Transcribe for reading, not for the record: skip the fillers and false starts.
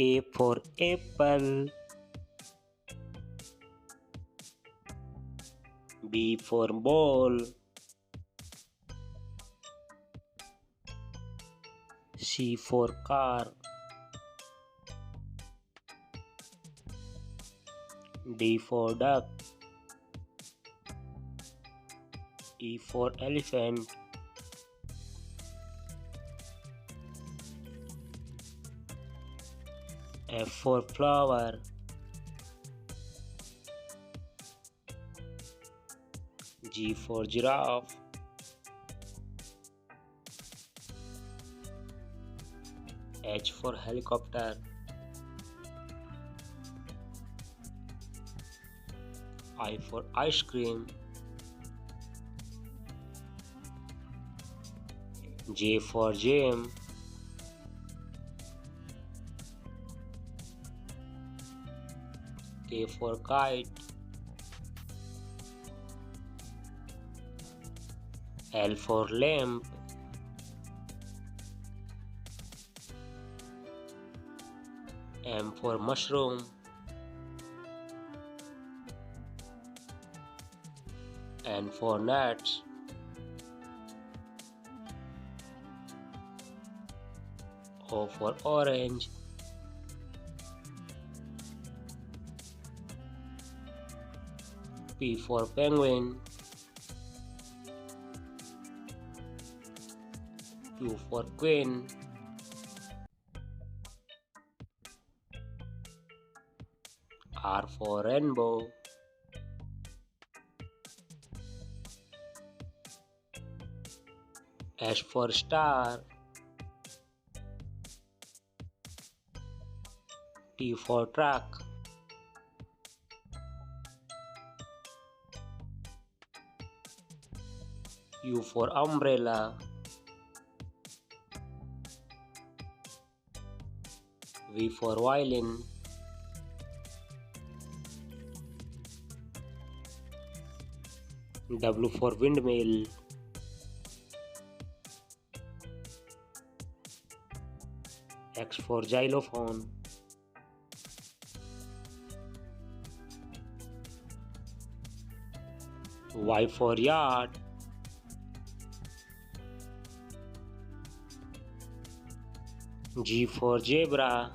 A for apple. B for ball. C for car. D for duck. E for elephant. F for flower. G for giraffe. H for helicopter. I for ice cream. J for jam. K for kite. L for lamp. M for mushroom. N for nuts. O for orange. P for penguin. Q for queen. R for rainbow. S for star. T for truck. U for umbrella. V for violin. W for windmill. X for xylophone. Y for yard. G for zebra.